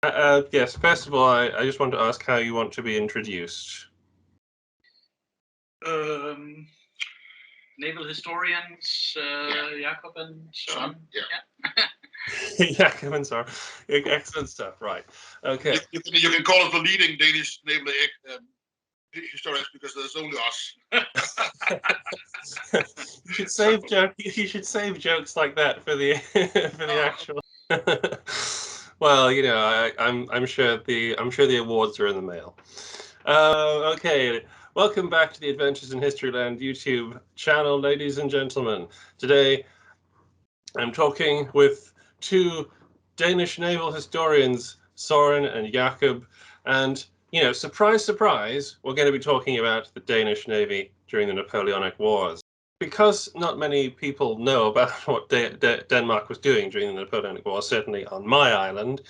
Yes, first of all, I just want to ask how you want to be introduced. Naval historians, Jakob and Søren. Yeah. Jakob and Søren. Excellent stuff, right. Okay. You can call us the leading Danish naval historians because there's only us. You should save jokes like that for the actual. Well, you know, I'm sure the awards are in the mail. Okay, welcome back to the Adventures in Historyland YouTube channel, ladies and gentlemen. Today, I'm talking with two Danish naval historians, Søren and Jakob, and you know, surprise, surprise, we're going to be talking about the Danish Navy during the Napoleonic Wars. Because not many people know about what Denmark was doing during the Napoleonic Wars, certainly on my island,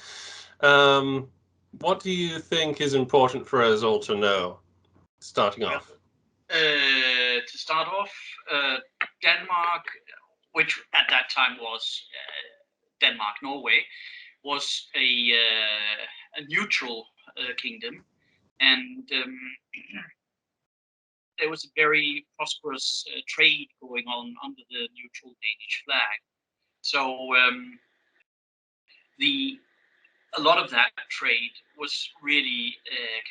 what do you think is important for us all to know, starting off? To start off, Denmark, which at that time was Denmark-Norway, was a neutral kingdom, and there was a very prosperous trade going on under the neutral Danish flag. So a lot of that trade was really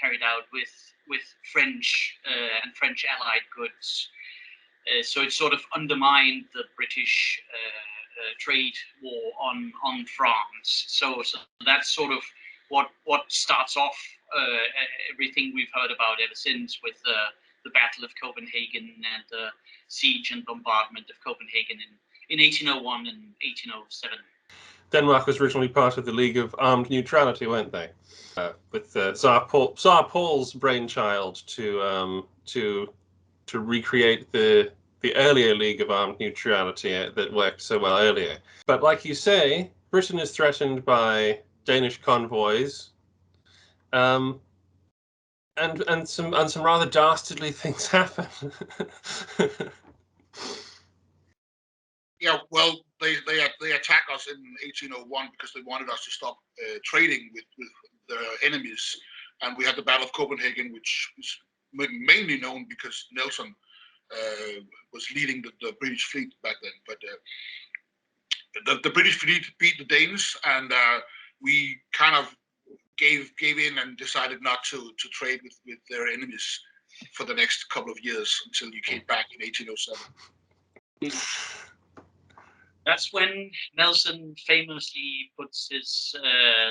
carried out with French and French allied goods. So it sort of undermined the British trade war on France. So that's sort of what starts off everything we've heard about ever since, with the Battle of Copenhagen and the siege and bombardment of Copenhagen in 1801 and 1807. Denmark was originally part of the League of Armed Neutrality, weren't they? With Tsar Paul's brainchild to recreate the earlier League of Armed Neutrality that worked so well earlier. But like you say, Britain is threatened by Danish convoys, and some rather dastardly things happen. Yeah, well, they attacked us in 1801 because they wanted us to stop trading with their enemies, and we had the Battle of Copenhagen, which was mainly known because Nelson was leading the British fleet back then. But the British fleet beat the Danes, and we kind of gave in and decided not to trade with their enemies for the next couple of years until you came back in 1807. That's when Nelson famously puts his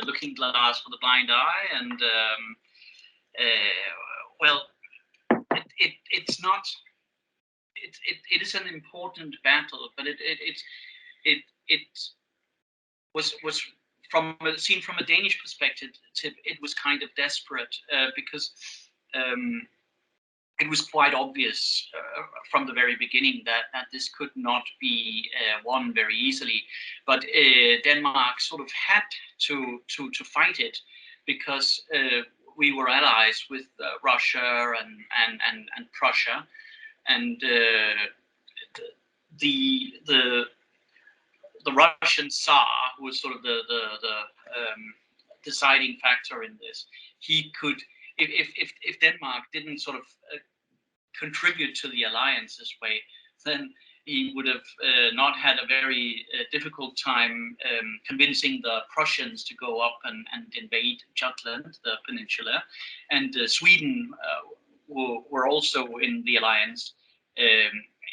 looking glass for the blind eye, and well, it's not. It is an important battle, but it was seen from a Danish perspective. It was kind of desperate because it was quite obvious from the very beginning that this could not be won very easily. But Denmark sort of had to fight it because we were allies with Russia and Prussia, and the Russian Tsar, who was sort of the deciding factor in this. He could, if Denmark didn't sort of contribute to the alliance this way, then he would have not had a very difficult time convincing the Prussians to go up and invade Jutland, the peninsula, and Sweden were also in the alliance.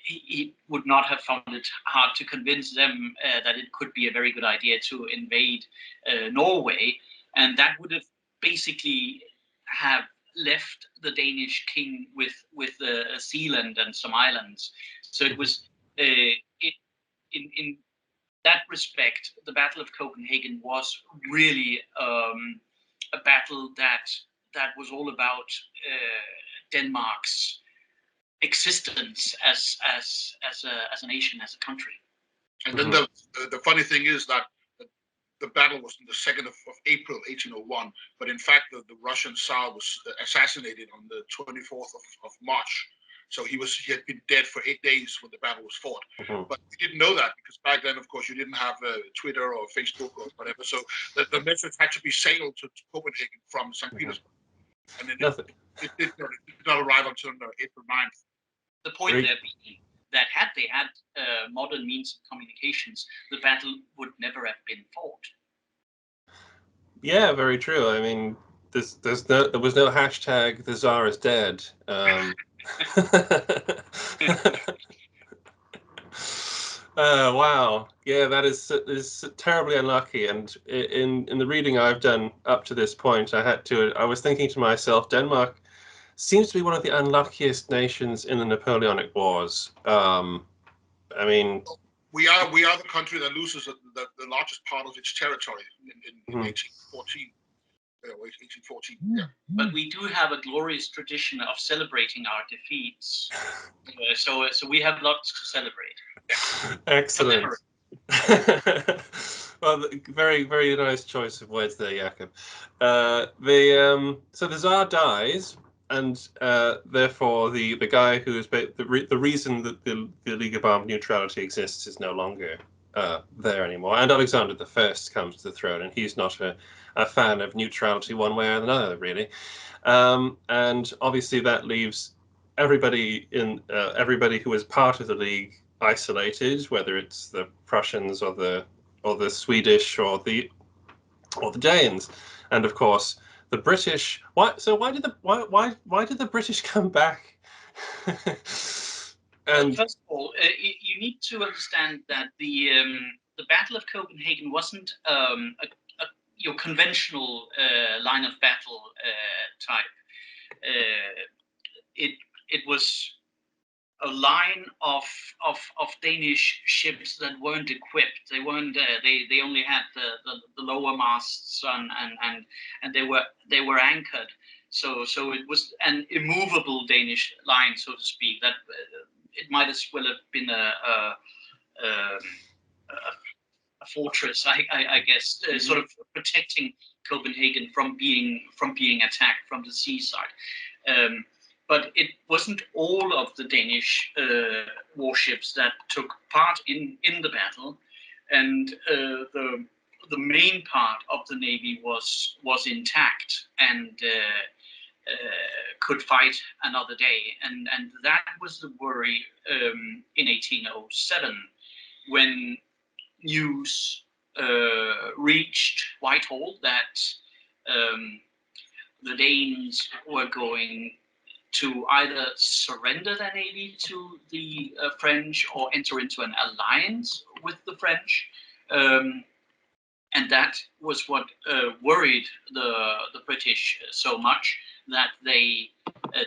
He would not have found it hard to convince them that it could be a very good idea to invade Norway, and that would have basically have left the Danish king with Zealand and some islands. So it was in that respect, the Battle of Copenhagen was really a battle that was all about Denmark's existence as a nation, as a country. And then the funny thing is that the battle was on the 2nd of April 1801, but in fact the Russian Tsar was assassinated on the 24th of March. So he had been dead for 8 days when the battle was fought. But we didn't know that because back then, of course, you didn't have Twitter or Facebook or whatever. So the message had to be sailed to Copenhagen from St. Petersburg. And then it did not arrive until April 9th. The point there being that had they had modern means of communications, the battle would never have been fought. Yeah, very true. I mean, there was no hashtag "the Tsar is dead." Wow. Yeah, that is terribly unlucky. And in the reading I've done up to this point, I was thinking to myself, Denmark seems to be one of the unluckiest nations in the Napoleonic Wars. I mean, we are the country that loses the largest part of its territory in 1814. 1814. Yeah. But we do have a glorious tradition of celebrating our defeats, so we have lots to celebrate. Excellent. Well, very, very nice choice of words there, Jakob. So the Tsar dies, and therefore the guy who is the reason that the League of Armed Neutrality exists is no longer there anymore. And Alexander I comes to the throne, and he's not a fan of neutrality one way or another, really. And obviously that leaves everybody who is part of the League isolated, whether it's the Prussians or the Swedish or the Danes, and of course the British. Why did the British come back? And first of all, you need to understand that the Battle of Copenhagen wasn't your conventional line of battle type. It was a line of Danish ships that weren't equipped. They weren't. They only had the lower masts and they were anchored. So it was an immovable Danish line, so to speak. That it might as well have been a fortress, I guess, sort of protecting Copenhagen from being attacked from the seaside. But it wasn't all of the Danish warships that took part in the battle, and the main part of the navy was intact and could fight another day, and that was the worry in 1807 when news reached Whitehall that the Danes were going to either surrender their navy to the French or enter into an alliance with the French. And that was what worried the British so much that they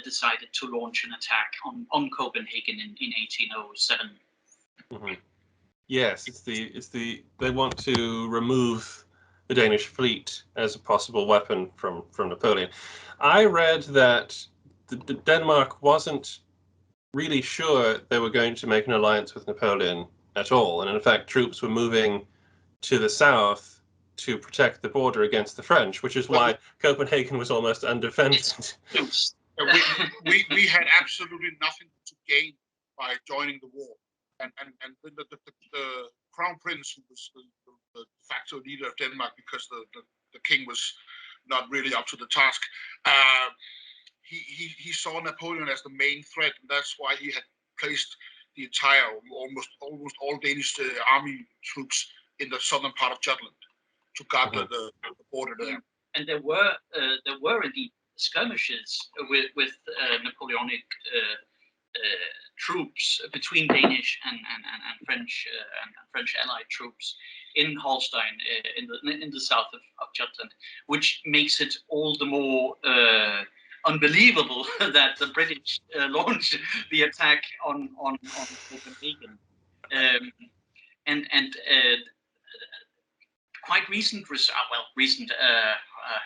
decided to launch an attack on Copenhagen in 1807. Mm-hmm. Yes, they want to remove the Danish fleet as a possible weapon from Napoleon. I read that Denmark wasn't really sure they were going to make an alliance with Napoleon at all, and in fact troops were moving to the south to protect the border against the French, which is why Copenhagen was almost undefended. We had absolutely nothing to gain by joining the war, and the crown prince, who was the de facto leader of Denmark, because the king was not really up to the task. He saw Napoleon as the main threat, and that's why he had placed the entire, almost all Danish army troops in the southern part of Jutland to guard the border there. And there were indeed skirmishes with Napoleonic troops between Danish and French allied troops in Holstein, in the south of Jutland, which makes it all the more unbelievable that the British launched the attack on Copenhagen. And quite recent,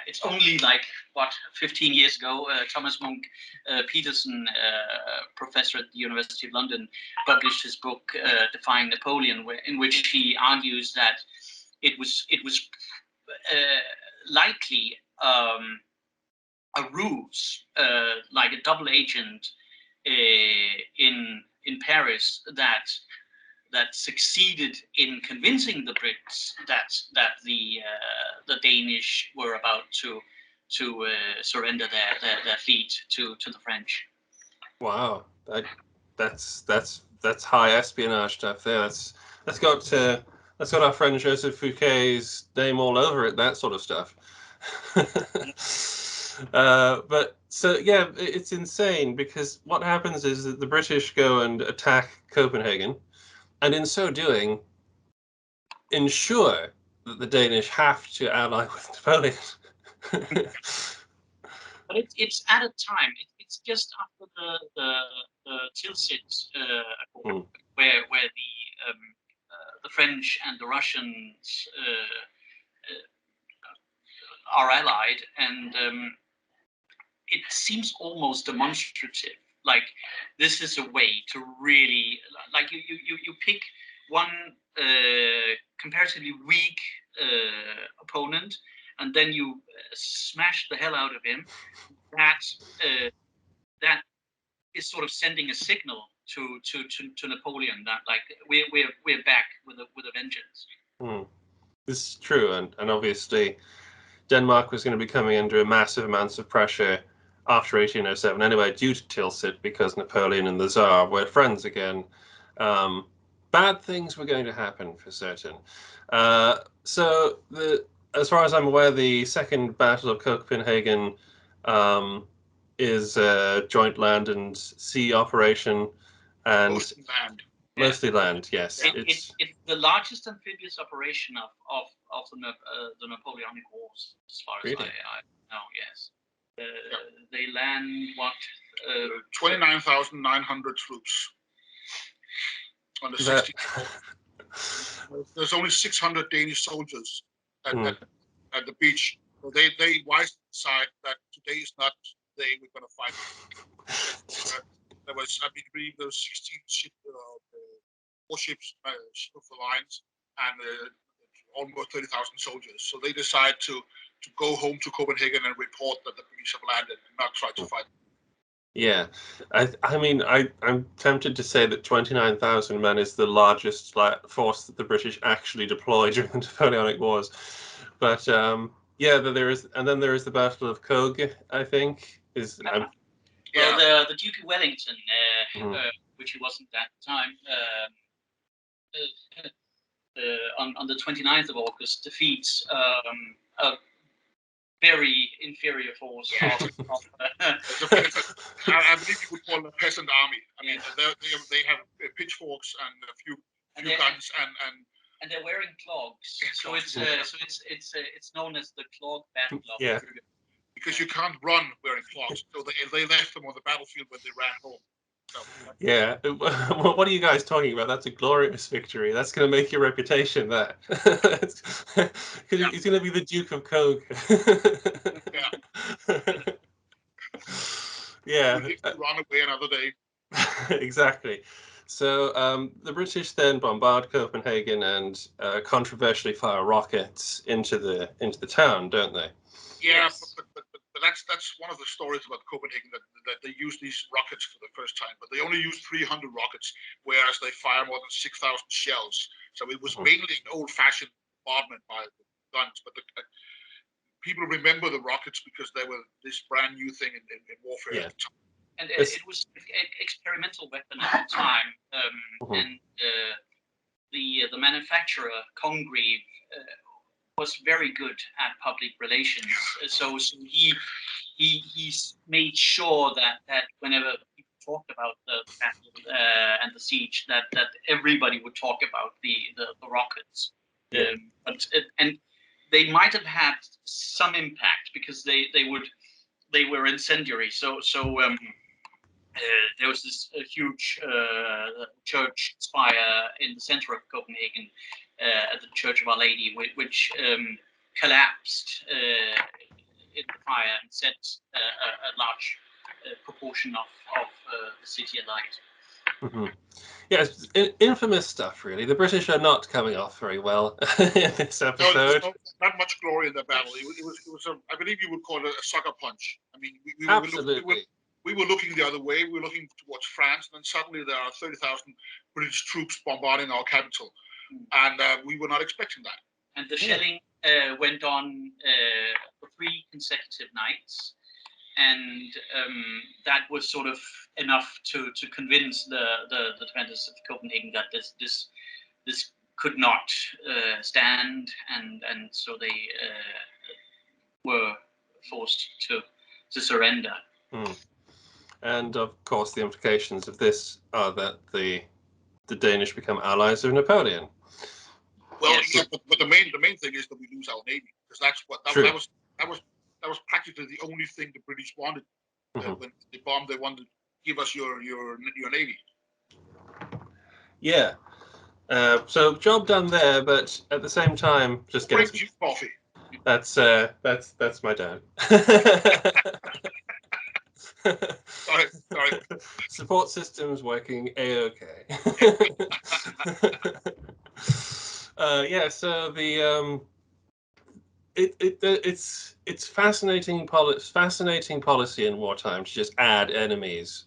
it's only like 15 years ago, Thomas Munk Peterson, professor at the University of London, published his book Defying Napoleon, in which he argues that it was likely a ruse, like a double agent in Paris that succeeded in convincing the Brits that the Danish were about to surrender their fleet to the French. Wow, that's high espionage stuff there. That's got our friend Joseph Fouquet's name all over it. That sort of stuff. But so yeah, it's insane because what happens is that the British go and attack Copenhagen, and in so doing, ensure that the Danish have to ally with Napoleon. But it's at a time. It's just after the Tilsit Accord, where the French and the Russians are allied, and it seems almost demonstrative. Like this is a way to really, like you pick one comparatively weak opponent, and then you smash the hell out of him. That is sort of sending a signal to Napoleon that like we're back with a vengeance. This is true, and obviously Denmark was going to be coming under massive amounts of pressure after 1807 anyway, due to Tilsit, because Napoleon and the Tsar were friends again. Bad things were going to happen for certain. So as far as I'm aware, the Second Battle of Copenhagen is a joint land and sea operation, and mostly land. Yes, it's the largest amphibious operation of the Napoleonic Wars, as far as I know. Yes, they land what 29,900 troops on the 16th. There's only 600 Danish soldiers at the beach. So they wisely decide that today is not the day we're going to fight. There was, I believe, there was 16 warships of the lines and almost 30,000 soldiers. So they decide to go home to Copenhagen and report that the British have landed and not try to fight. Yeah, I mean, I'm tempted to say that 29,000 men is the largest force that the British actually deployed during the Napoleonic Wars. But yeah, there is, and then there is the Battle of Cogh, I think. Well, the Duke of Wellington, which he wasn't at the time, on the 29th of August, defeats a very inferior force. I believe you would call them a peasant army. I mean, they have pitchforks and a few guns and they're wearing clogs. So it's known as the clog battle of Brügge. Because you can't run wearing clogs, so they left them on the battlefield when they ran home. So, yeah, what are you guys talking about? That's a glorious victory. That's going to make your reputation that. Because he's going to be the Duke of Cogh. Yeah. Run away another day. Exactly. So the British then bombard Copenhagen and controversially fire rockets into the town, don't they? Yeah, but that's one of the stories about Copenhagen, that they use these rockets for the first time, but they only use 300 rockets, whereas they fire more than 6,000 shells. So it was mainly an old-fashioned bombardment by the guns, but people remember the rockets because they were this brand new thing in warfare at the time. And it was an experimental weapon at the time, and the manufacturer, Congreve, was very good at public relations. So he made sure that whenever people talked about the battle and the siege, that everybody would talk about the rockets. And they might have had some impact because they were incendiary. So there was this huge church spire in the center of Copenhagen, at the Church of Our Lady, which collapsed in the fire and set a large proportion of the city alight. Yes, infamous stuff, really. The British are not coming off very well in this episode. No, not much glory in the battle. It was I believe you would call it a sucker punch. I mean, Absolutely. we were looking the other way. We were looking towards France, and then suddenly there are 30,000 British troops bombarding our capital, and we were not expecting that. And the shelling went on for 3 consecutive nights, and that was sort of enough to convince the defenders of Copenhagen that this could not stand, and so they were forced to surrender. And of course, the implications of this are that the Danish become allies of Napoleon. Well, Yes. yeah, but the main thing is that we lose our navy, because that was practically the only thing the British wanted. When they bombed, they wanted to give us your navy. Yeah. So job done there, but at the same time, just Bring getting you coffee. that's my dad. Sorry. Support systems working a-okay. Yeah, so the it's fascinating policy in wartime to just add enemies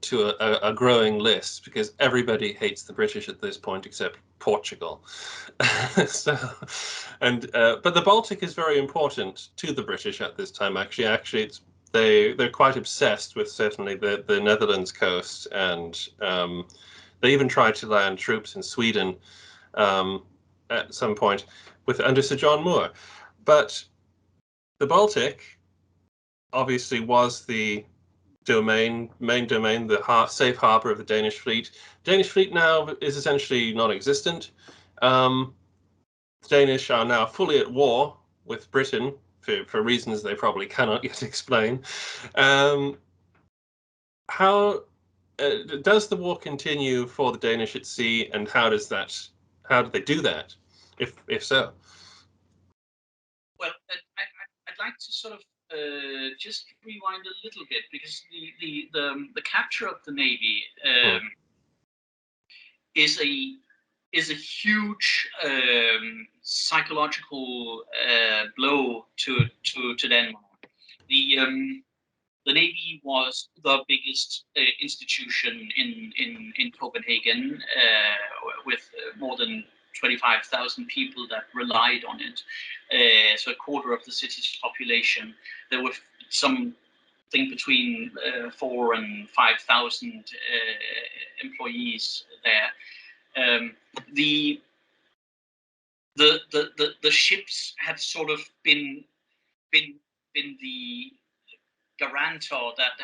to a growing list, because everybody hates the British at this point except Portugal. So, but the Baltic is very important to the British at this time. Actually, they're quite obsessed with certainly the Netherlands coast, and they even tried to land troops in Sweden at some point under Sir John Moore. But the Baltic obviously was the main domain, the safe harbor of the Danish fleet. The Danish fleet now is essentially non-existent. The Danish are now fully at war with Britain for reasons they probably cannot yet explain. How does the war continue for the Danish at sea, and how do they do that, if so? Well, I'd like to sort of just rewind a little bit, because the capture of the navy is a huge psychological blow to Denmark. The navy was the biggest institution in Copenhagen, with more than 25,000 people that relied on it. So a quarter of the city's population. There were something between 4,000 and 5,000 employees there. The ships had sort of been the guarantor that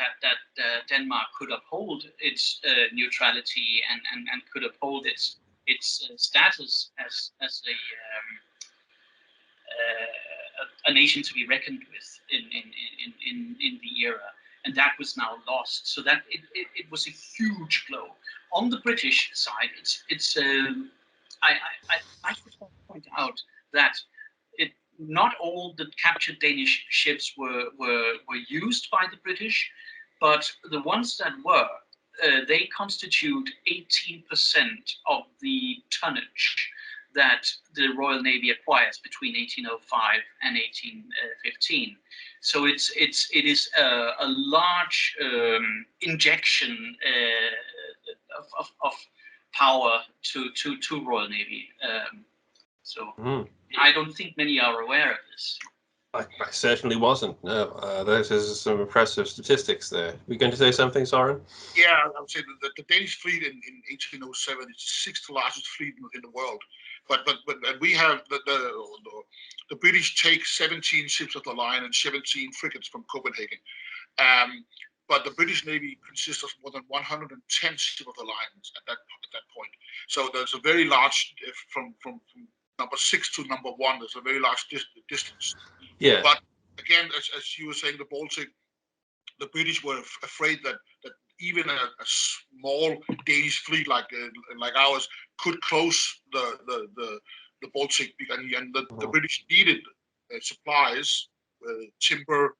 Denmark could uphold its neutrality and could uphold its status as a nation to be reckoned with in the era, and that was now lost. So that it was a huge blow. On the British side, I like to point out that not all the captured Danish ships were used by the British, but the ones that were, they constitute 18% of the tonnage that the Royal Navy acquires between 1805 and 1815. So it is a large injection of power to Royal Navy. I don't think many are aware of this. I certainly wasn't. No, there's some impressive statistics there. We're going to say something, Søren? Yeah, I would say the Danish fleet in 1807 is the 6th largest fleet in the world. But we have the British take 17 ships of the line and 17 frigates from Copenhagen. But the British Navy consists of more than 110 ships of the line at that point. So there's a very large from number 6 to number 1. There's a very large distance. Yeah. But again, as you were saying, the Baltic, the British were afraid that even a small Danish fleet like ours could close the Baltic, and the British needed supplies, timber,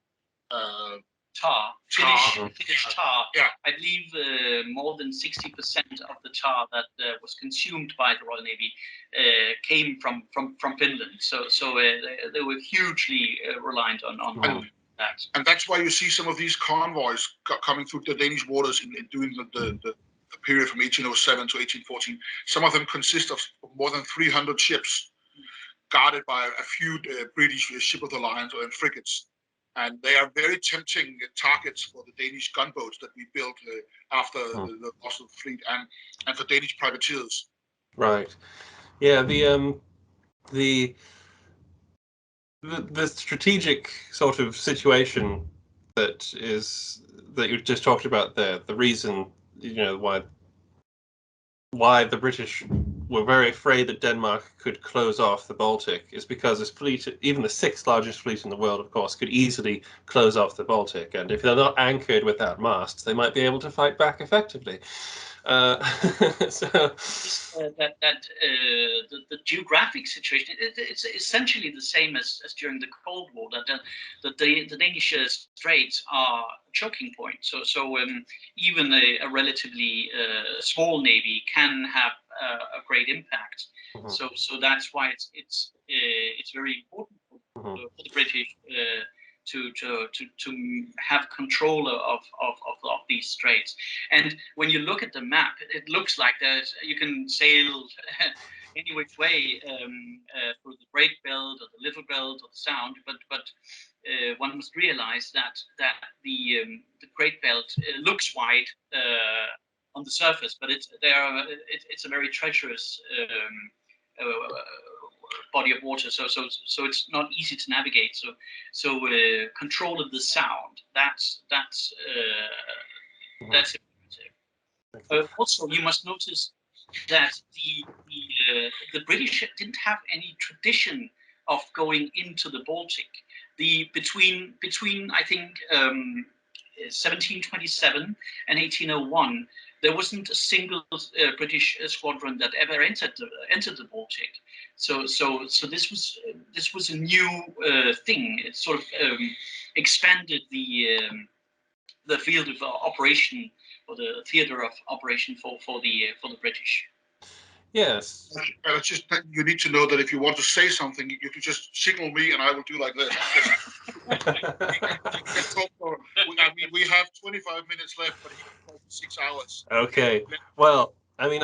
tar. Finnish tar. Yeah. I believe more than 60% of the tar that was consumed by the Royal Navy came from Finland. So they were hugely reliant on. And that's why you see some of these convoys coming through the Danish waters during the period from 1807 to 1814. Some of them consist of more than 300 ships guarded by a few British ship of the line and frigates. And they are very tempting targets for the Danish gunboats that we built after the loss of the fleet and for Danish privateers. Right. Yeah. The strategic sort of situation that you just talked about there, the reason, why the British were very afraid that Denmark could close off the Baltic is because this fleet, even the sixth largest fleet in the world, of course, could easily close off the Baltic. And if they're not anchored without masts, they might be able to fight back effectively. The geographic situation, it's essentially the same as during the Cold War, that the Danish straits are a choking point. So even a relatively small navy can have a great impact. So that's why it's very important for the British to have control of these straits. And when you look at the map, it looks like you can sail any which way through the Great Belt or the Little Belt or the Sound, but one must realize that the Great Belt looks wide on the surface, but it's a very treacherous body of water, so it's not easy to navigate. So control of the Sound, that's imperative. Also, you must notice that the British didn't have any tradition of going into the Baltic. Between I think 1727 and 1801. There wasn't a single British squadron that ever entered the Baltic. So this was a new thing. It sort of expanded the field of operation, or the theater of operation for the British. Yes. And it's just that you need to know that if you want to say something, you can just signal me and I will do like this. I mean, we have 25 minutes left, but he can talk for 6 hours. Okay. Well, I mean,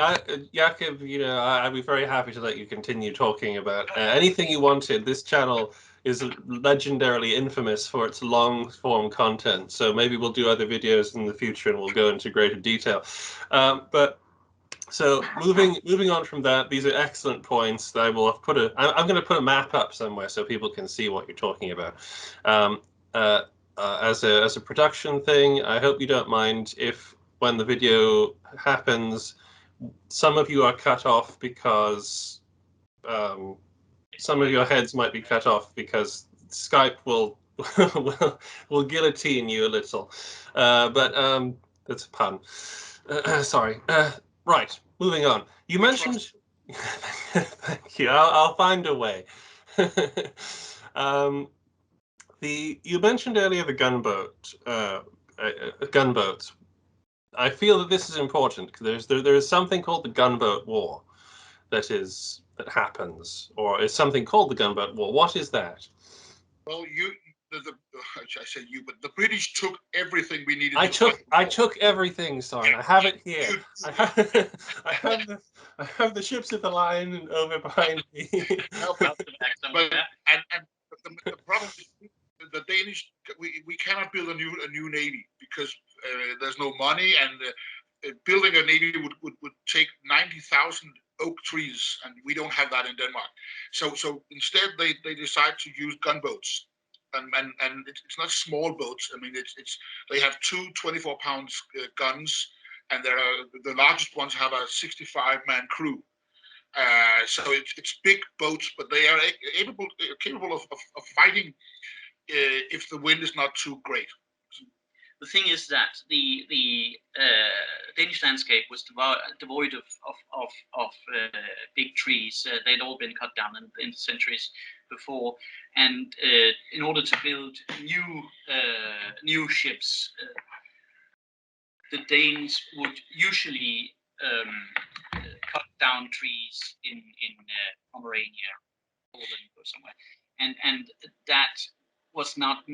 Jakob, I'd be very happy to let you continue talking about anything you wanted. This channel is legendarily infamous for its long-form content, so maybe we'll do other videos in the future and we'll go into greater detail. So moving on from that, these are excellent points that I will have I'm going to put a map up somewhere so people can see what you're talking about. As a production thing, I hope you don't mind if when the video happens, some of you are cut off because some of your heads might be cut off because Skype will guillotine you a little. But that's a pun. Sorry. Right, moving on. You mentioned. Thank you. I'll find a way. You mentioned earlier the gunboat. Gunboats. I feel that this is important because there is something called the Gunboat War that happens, or is something called the Gunboat War. What is that? Well, I say you, but the British took everything we needed. I took everything, Søren. I have it here. I have the ships of the line over behind me. But the problem is the Danish. We cannot build a new navy because there's no money, and building a navy would take 90,000 oak trees, and we don't have that in Denmark. So instead, they decide to use gunboats. And it's not small boats. I mean, they have two 24-pound guns, and the largest ones have a 65-man crew. So it's big boats, but they are capable of fighting if the wind is not too great. The thing is that the Danish landscape was devoid of big trees. They'd all been cut down in the centuries before, and in order to build new ships, the Danes would usually cut down trees in Pomerania, Poland or somewhere, and that was not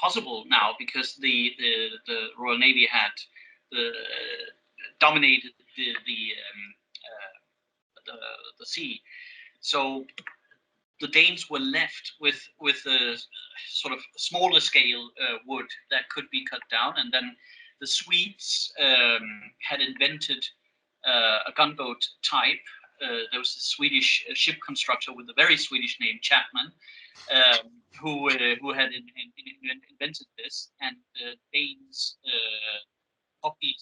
possible now because the Royal Navy had dominated the sea. So the Danes were left with a sort of smaller scale wood that could be cut down, and then the Swedes had invented a gunboat type. There was a Swedish ship constructor with a very Swedish name, Chapman, who had invented this, and the Danes copied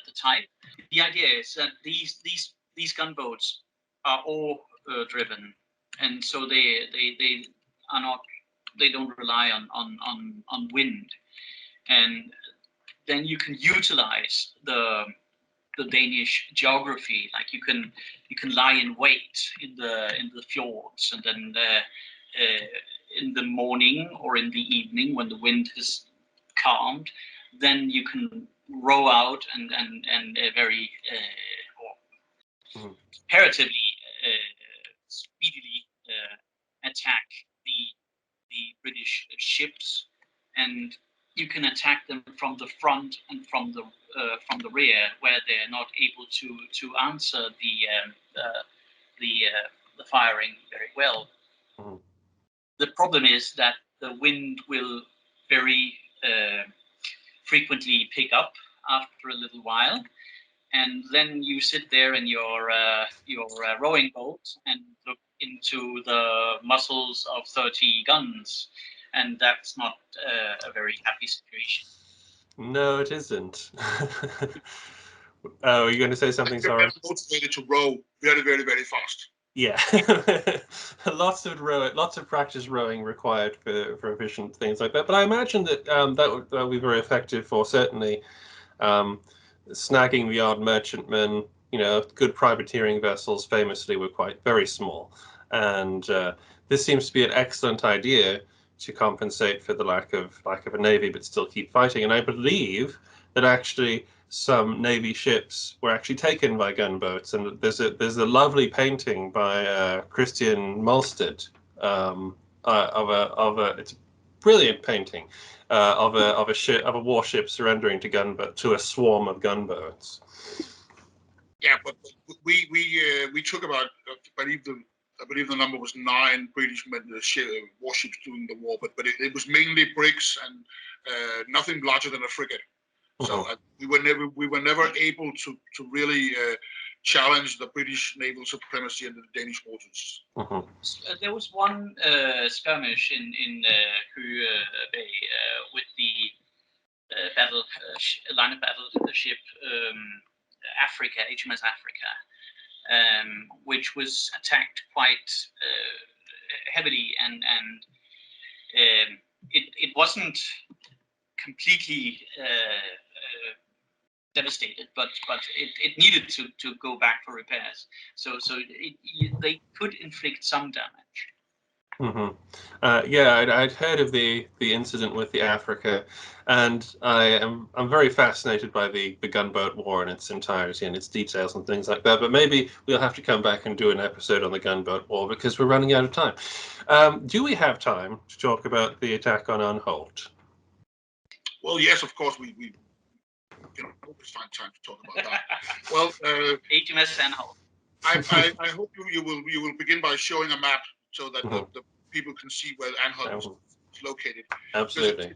the type. The idea is that these gunboats are all driven, and so they are not. They don't rely on wind, and then you can utilize the Danish geography. Like you can lie in wait in the fjords, and then in the morning or in the evening when the wind has calmed, then you can row out and very comparatively speedily attack the British ships, and you can attack them from the front and from the rear, where they're not able to answer the firing very well. Mm-hmm. The problem is that the wind will very frequently pick up after a little while, and then you sit there in your rowing boat and look into the muzzles of 30 guns, and that's not a very happy situation. No, it isn't. Oh, are you going to say something, Søren? Motivated to row very, very, very fast. Yeah, lots of practice rowing required for efficient things like that. But I imagine that that would be very effective for certainly snagging the odd merchantman. You know, good privateering vessels famously were quite very small, and this seems to be an excellent idea to compensate for the lack of a navy, but still keep fighting. And I believe that actually some navy ships were actually taken by gunboats, and there's a lovely painting by Christian Malsted of a it's a brilliant painting of a warship surrendering to a swarm of gunboats. Yeah, but we took about I believe the number was 9 British warships during the war, but it was mainly brigs and nothing larger than a frigate. So we were never able to really challenge the British naval supremacy in the Danish waters. There was one skirmish in Køge Bay with the line of battle ship Africa, HMS Africa, which was attacked quite heavily, and it wasn't completely devastated, but it needed to go back for repairs. So they could inflict some damage. Yeah, I'd heard of the incident with the Africa, and I'm very fascinated by the gunboat war in its entirety and its details and things like that. But maybe we'll have to come back and do an episode on the gunboat war because we're running out of time. Do we have time to talk about the attack on Anholt? Well, yes, of course we can always find time to talk about that. Well, HMS Anholt. I hope you will begin by showing a map so that the people can see where Anholt is located. Absolutely.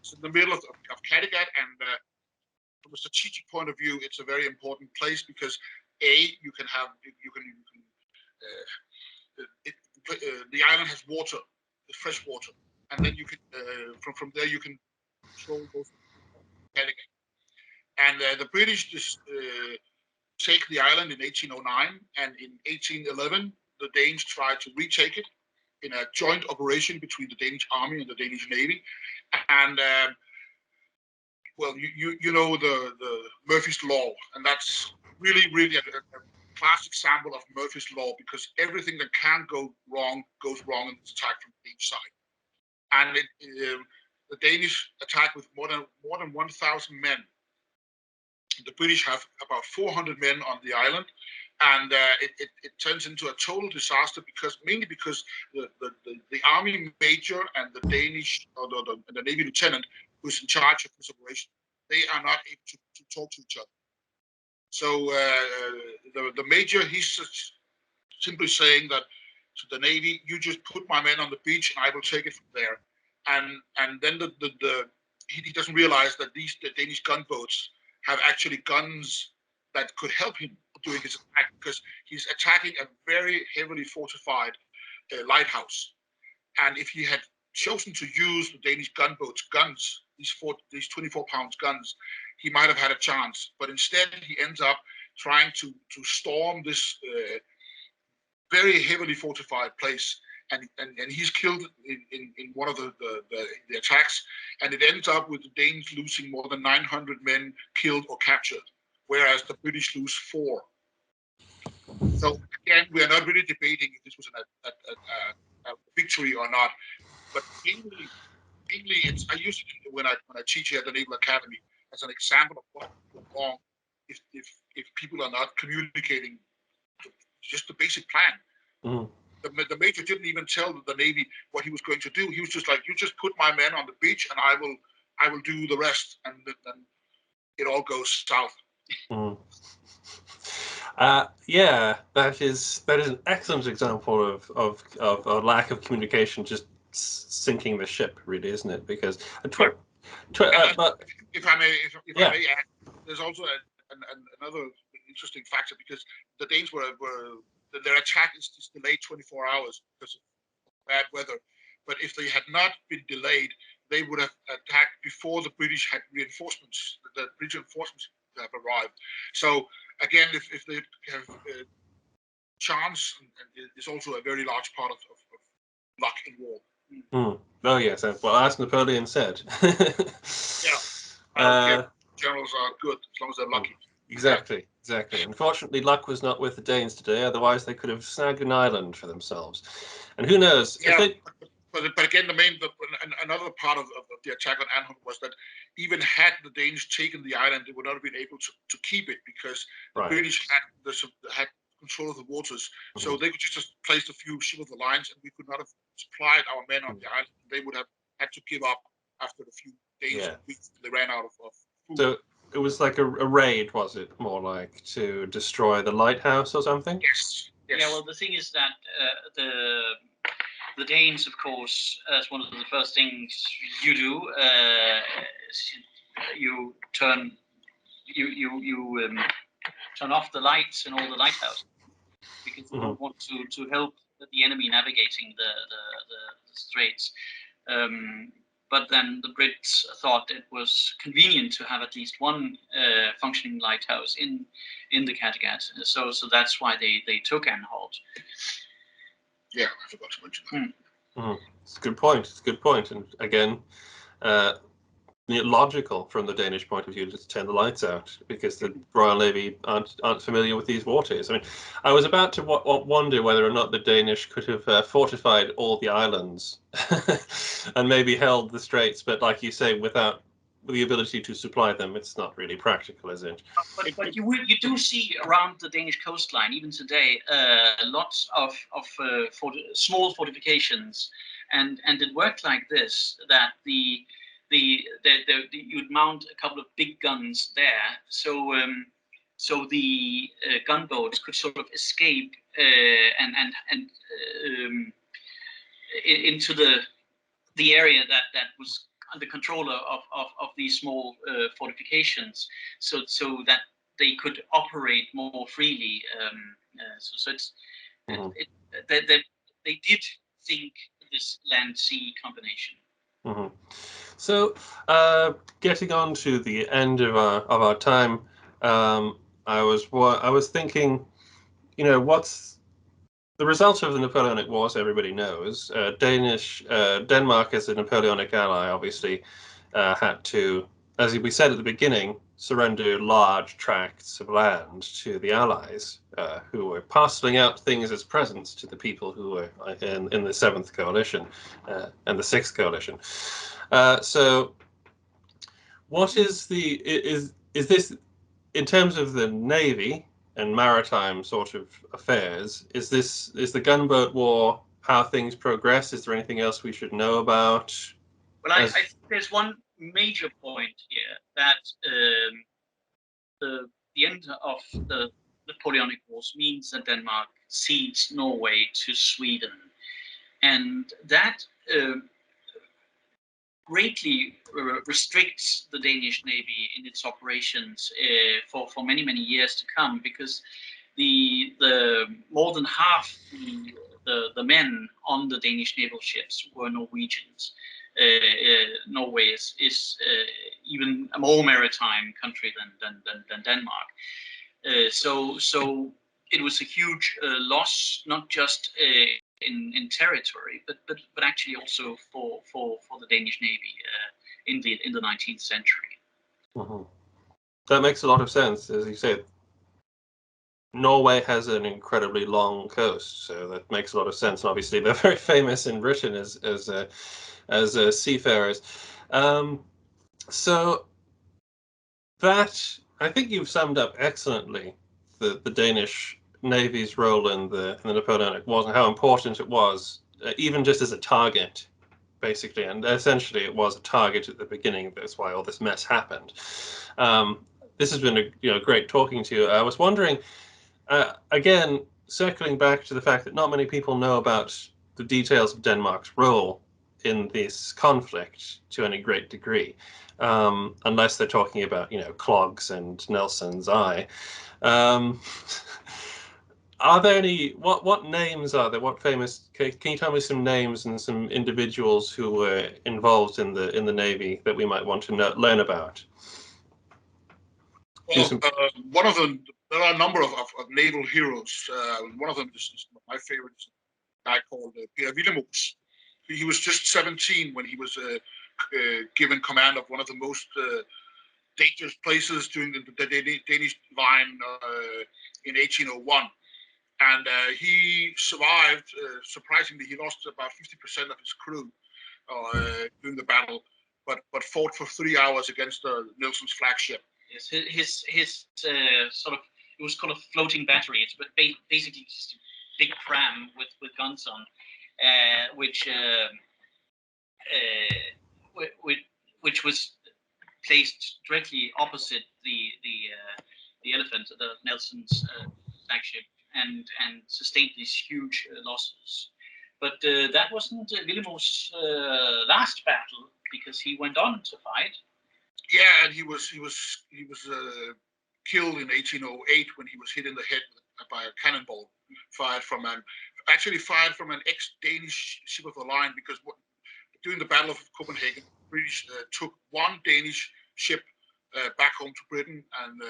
It's in the middle of Kattegat, and from a strategic point of view, it's a very important place because the island has water, fresh water, and then you can from there you can control both Kattegat. And the British just take the island in 1809, and in 1811 the Danes tried to retake it in a joint operation between the Danish Army and the Danish Navy. And well, you know the Murphy's Law, and that's really a classic example of Murphy's Law, because everything that can go wrong goes wrong in this attack from the Danish side. And the Danish attack with more than 1,000 men. The British have about 400 men on the island, and it turns into a total disaster mainly because the army major and the Danish or the Navy lieutenant who's in charge of this operation, they are not able to talk to each other. So the major, he's simply saying that to the Navy, you just put my men on the beach and I will take it from there. And then he doesn't realize that the Danish gunboats have actually guns that could help him doing his attack, because he's attacking a very heavily fortified lighthouse. And if he had chosen to use the Danish gunboats' guns, these 24-pound guns, he might have had a chance. But instead, he ends up trying to storm this very heavily fortified place, and he's killed in one of the attacks, and it ends up with the Danes losing more than 900 men killed or captured, whereas the British lose 4. So again, we are not really debating if this was a victory or not, but mainly I use it when I teach here at the Naval Academy as an example of what went wrong if people are not communicating just the basic plan. Mm. The major didn't even tell the Navy what he was going to do. He was just like, you just put my men on the beach and I will do the rest, and then it all goes south. Mm. Yeah, that is an excellent example of a lack of communication just sinking the ship, really, isn't it? Because but if I may add, there's also another interesting factor, because the Danes their attack is delayed 24 hours because of bad weather. But if they had not been delayed, they would have attacked before the British had reinforcements. The British reinforcements have arrived. So again, if they have chance, and it's also a very large part of luck in war. Mm. Oh yes, well, as Napoleon said. Yeah, I don't care. Generals are good as long as they're lucky. Exactly. Unfortunately, luck was not with the Danes today. Otherwise, they could have snagged an island for themselves. And who knows? Yeah, but again, another part of the attack on Anholt was that even had the Danes taken the island, they would not have been able to keep it, because the British had control of the waters. Mm-hmm. So they could just place a few ship of the lines, and we could not have supplied our men on the island. They would have had to give up after a few days. Weeks. They ran out of food. So it was like a raid, was it? More like to destroy the lighthouse or something? Yes. Yeah, well, the thing is that the Danes, of course, as one of the first things you do, you turn off the lights in all the lighthouses, because you don't want to help the enemy navigating the straits. But then the Brits thought it was convenient to have at least one functioning lighthouse in the Kattegat. So that's why they took Anholt. Yeah, I forgot to mention that. It's a good point. And again, logical from the Danish point of view to turn the lights out, because the Royal Navy aren't familiar with these waters. I mean, I was about to wonder whether or not the Danish could have fortified all the islands and maybe held the straits, but like you say, without the ability to supply them, it's not really practical, is it? But you do see around the Danish coastline, even today, lots of small fortifications, and it worked like this: that you'd mount a couple of big guns there, so the gunboats could sort of escape and into the area that was under control of these small fortifications, so that they could operate more freely. So it's they did think this land-sea combination. Mm-hmm. So, getting on to the end of our time, I was thinking, what's the result of the Napoleonic Wars? Everybody knows. Denmark, as a Napoleonic ally, obviously had to, as we said at the beginning, surrender large tracts of land to the Allies, who were parceling out things as presents to the people who were in the 7th Coalition and the 6th Coalition. So, what is this in terms of the Navy? and maritime sort of affairs. Is the gunboat war how things progress? Is there anything else we should know about? Well, I think there's one major point here that the end of the Napoleonic Wars means that Denmark cedes Norway to Sweden, and that greatly restricts the Danish Navy in its operations for many years to come, because the more than half the men on the Danish naval ships were Norwegians. Norway is even a more maritime country than Denmark. So it was a huge loss, not just in territory, but actually also for the Danish Navy in the 19th century. Mm-hmm. That makes a lot of sense, as you said. Norway has an incredibly long coast, so that makes a lot of sense. And obviously, they're very famous in Britain as seafarers. So that, I think you've summed up excellently the Danish Navy's role in the Napoleonic Wars and how important it was, even just as a target, basically. And essentially, it was a target at the beginning. That's why all this mess happened. This has been great talking to you. I was wondering, again, circling back to the fact that not many people know about the details of Denmark's role in this conflict to any great degree, unless they're talking about, clogs and Nelson's eye. Are there any, what names are there? What famous, can you tell me some names and some individuals who were involved in the Navy that we might want to learn about? Well, one of them, there are a number of naval heroes. One of them is my favorite, is a guy called Per Willemoes. He was just 17 when he was given command of one of the most dangerous places during the Danish line in 1801. And he survived. Surprisingly, he lost about 50% of his crew during the battle, but fought for 3 hours against Nelson's flagship. Yes, his sort of, it was called a floating battery. It's basically just a big pram with guns on, which was placed directly opposite the Elephant, the Nelson's flagship, and sustained these huge losses. But that wasn't Willemoes' last battle, because he went on to fight. Yeah, and he was killed in 1808 when he was hit in the head by a cannonball fired from an ex-Danish ship of the line, because during the Battle of Copenhagen, the British took one Danish ship back home to Britain and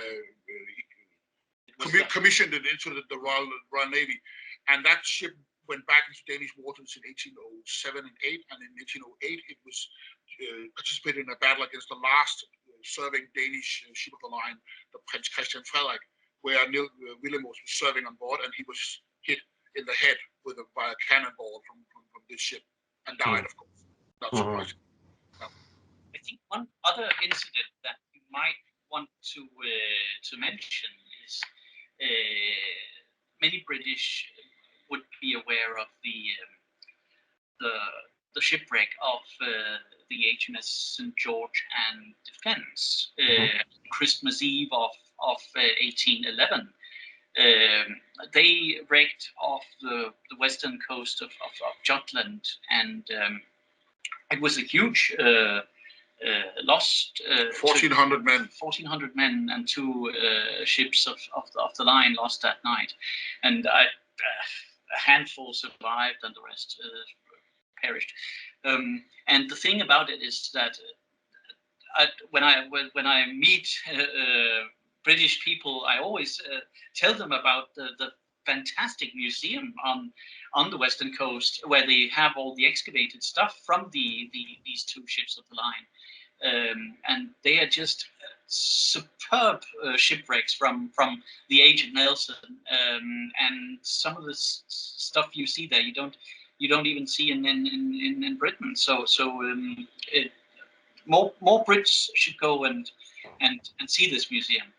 commissioned it into the Royal Navy, and that ship went back into Danish waters in 1807 and 8, and in 1808 it was participated in a battle against the last serving Danish ship of the line, the Prince Christian Frederik, where Willemoes was serving on board, and he was hit in the head by a cannonball from this ship and died, of course. Not surprising. No. I think one other incident that you might want to mention is many British would be aware of the shipwreck of the HMS St. George and Defence, Christmas Eve of 1811. They wrecked off the western coast of Jutland, and it was a huge lost 1,400 men. 1,400 men, and 2 ships of the line lost that night, and a handful survived, and the rest perished. And the thing about it is that when I meet British people, I always tell them about the fantastic museum on the western coast, where they have all the excavated stuff from these 2 ships of the line, and they are just superb shipwrecks from the age of Nelson, and some of the stuff you see there you don't even see in Britain. So more Brits should go and see this museum.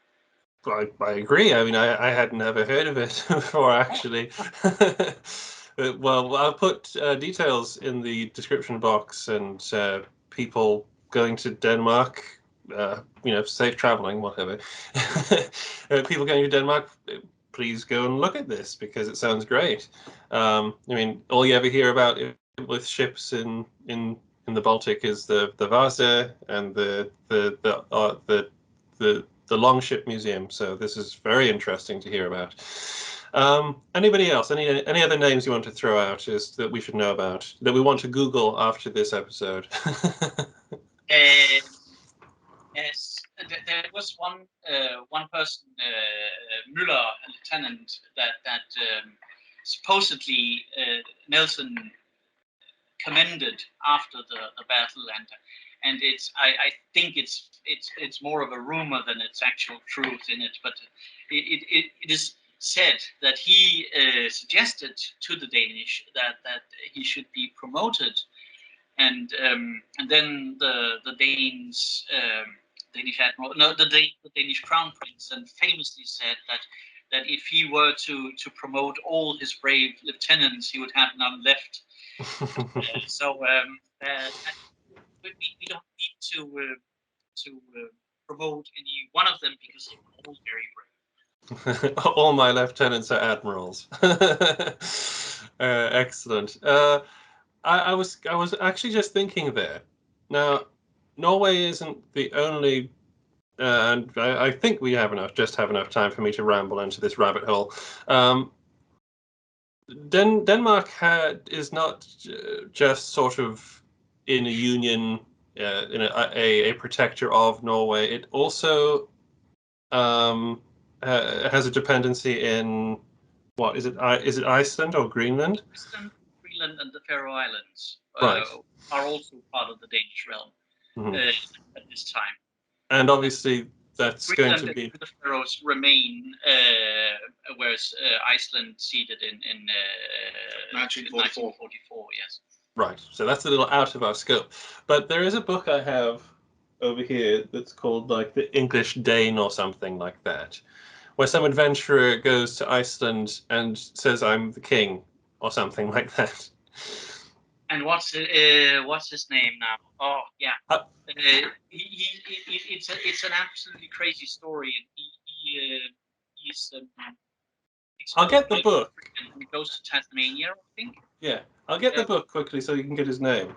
I agree. I mean, I had never heard of it before, actually. Well, I'll put details in the description box, and people going to Denmark, safe traveling, whatever. People going to Denmark, please go and look at this because it sounds great. I mean, all you ever hear about with ships in the Baltic is the Vasa and the Longship Museum. So this is very interesting to hear about. Anybody else? Any other names you want to throw out is that we should know about, that we want to Google after this episode? Yes, there was one person, Müller, a lieutenant, that supposedly Nelson commended after the battle, and I think it's more of a rumor than it's actual truth in it, but it is said that he suggested to the Danish that he should be promoted, and then the Danes. Danish admiral, no, the Danish crown prince, and famously said that if he were to promote all his brave lieutenants, he would have none left. So we don't need to promote any one of them because they were all very brave. All my lieutenants are admirals. Excellent. I was actually just thinking there. Now, Norway isn't the only, and I think we have enough time for me to ramble into this rabbit hole. Denmark is not just sort of in a union, in a protector of Norway. It also has a dependency in, what is it? Is it Iceland or Greenland? Iceland, Greenland, and the Faroe Islands Right. are also part of the Danish realm at this time. And obviously, that's Greenland going to be. And the Faroes remain, whereas Iceland ceded in 1944. Yes. Right. So that's a little out of our scope. But there is a book I have over here that's called like The English Dane or something like that, where some adventurer goes to Iceland and says, "I'm the king," or something like that. And what's his name now? Oh yeah, it's an absolutely crazy story, and he's. I'll get the book. And he goes to Tasmania, I think. Yeah, I'll get the book quickly so you can get his name.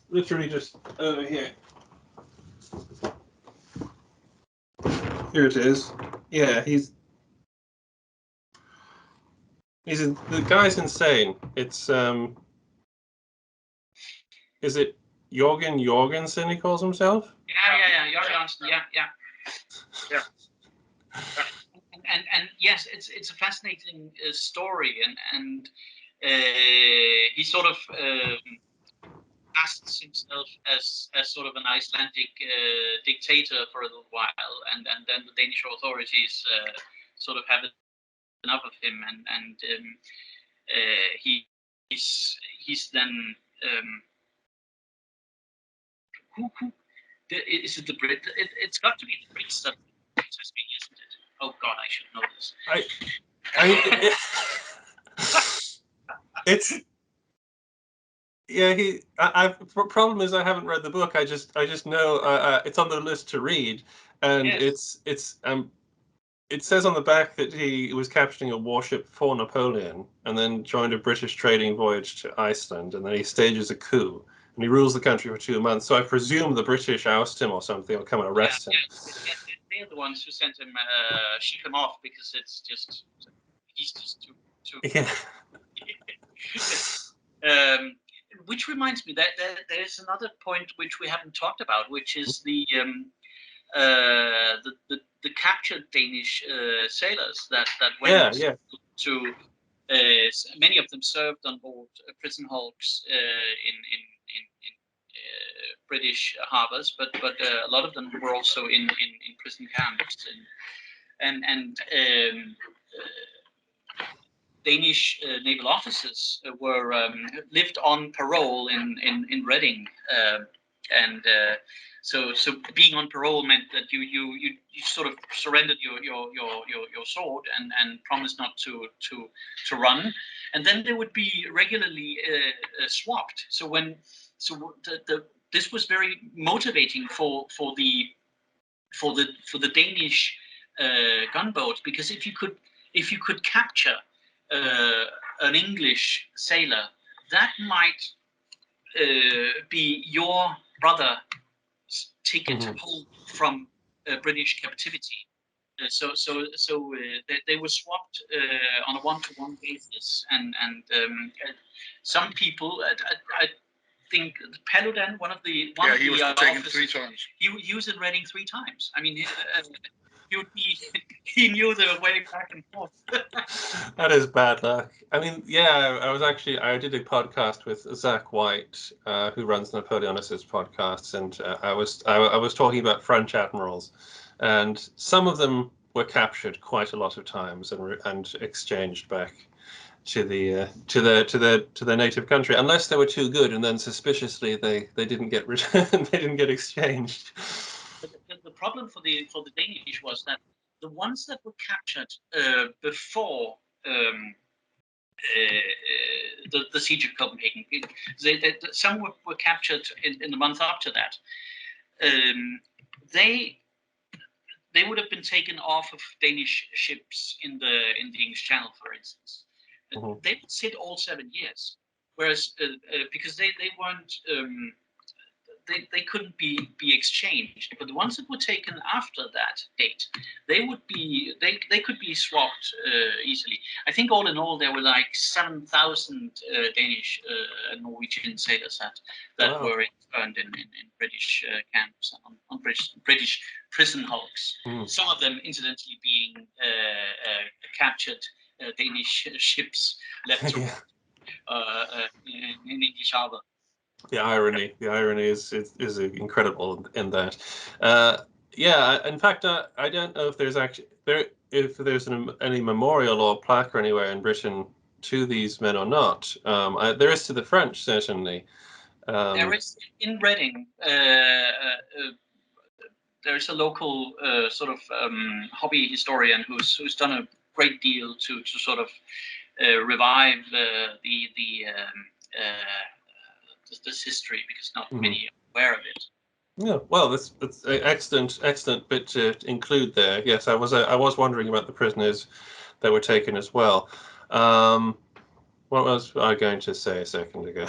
Literally just over here. Here it is. Yeah, the guy's insane. It's is it Jorgen Jorgensen he calls himself? Yeah, Jorgensen. Yeah. And yes, it's a fascinating story, and he sort of casts himself as sort of an Icelandic dictator for a little while, and then the Danish authorities sort of have enough of him, and he's then who is it the Brit? It's got to be the Brits that Tasmania, isn't it? Oh God, I should know this. It's problem is I haven't read the book. I just know it's on the list to read, and yes. It says on the back that he was captaining a warship for Napoleon, and then joined a British trading voyage to Iceland, and then he stages a coup, and he rules the country for 2 months. So I presume the British oust him or something, or come and arrest him. Yeah, they're the ones who sent him, ship him off because he's just too. Yeah. Which reminds me that there's another point which we haven't talked about, which is the captured Danish sailors that went to many of them served on board prison hulks in British harbors, but a lot of them were also in prison camps, and Danish naval officers were lived on parole in Reading and so being on parole meant that you sort of surrendered your sword and promised not to run, and then they would be regularly swapped. So this was very motivating for the Danish gunboats, because if you could capture an English sailor, that might be your brother's ticket home from British captivity. They were swapped on a one-to-one basis, and some people, I think Paludan, one of the he was taken officers, 3 times. He was in Reading 3 times. I mean, he knew the way back and forth. That is bad luck. I mean, yeah, I did a podcast with Zach White, who runs Napoleonic's podcasts, and I was talking about French admirals, and some of them were captured quite a lot of times and exchanged back to their native country, unless they were too good, and then suspiciously they didn't get they didn't get exchanged. But the problem for the Danish was that the ones that were captured before the siege of Copenhagen, some were captured in the month after that. They would have been taken off of Danish ships in the English Channel, for instance. They would sit all 7 years, whereas because they weren't. They couldn't be exchanged, but the ones that were taken after that date, they could be swapped easily. I think all in all there were like 7,000 Danish and Norwegian sailors that were interned in British camps on British prison hulks. Some of them incidentally being captured Danish ships left to in English Harbour. The irony is incredible in that. In fact, I don't know if there's any memorial or plaque or anywhere in Britain to these men or not. There is to the French, certainly. There is in Reading. There's a local sort of hobby historian who's done a great deal to sort of revive this history, because not many are aware of it. Yeah, well, that's an excellent bit to include there. Yes, I was wondering about the prisoners that were taken as well. What was I going to say a second ago?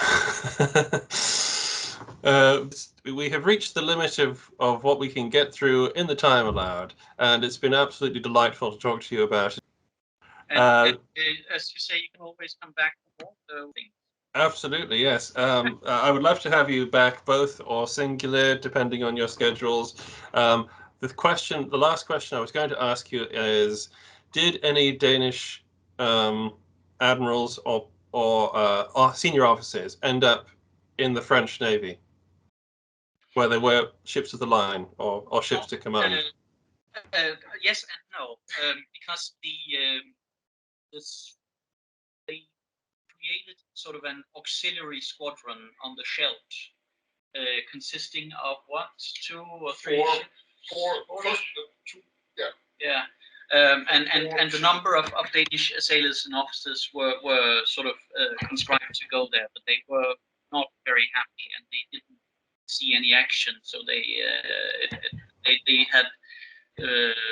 We have reached the limit of what we can get through in the time allowed, and it's been absolutely delightful to talk to you about it. And as you say, you can always come back for more things. Absolutely, yes. I would love to have you back, both or singular, depending on your schedules. The last question I was going to ask you is, did any Danish admirals or senior officers end up in the French Navy, where they were ships of the line or ships to command? Yes and no, because they created sort of an auxiliary squadron on the Scheldt, consisting of 2 or 3 ships? 2, yeah. Yeah. And the number of Danish sailors and officers were sort of conscribed to go there, but they were not very happy, and they didn't see any action, so they had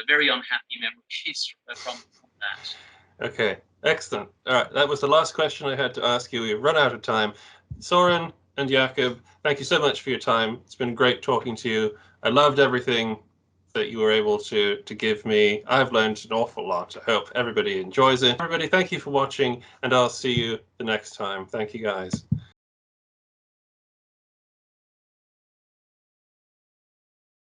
very unhappy memories from that. Okay, excellent. All right, that was the last question I had to ask you. We've run out of time. Søren and Jakob, thank you so much for your time. It's been great talking to you. I loved everything that you were able to give me. I've learned an awful lot. I hope everybody enjoys it. Everybody, thank you for watching, and I'll see you the next time. Thank you, guys.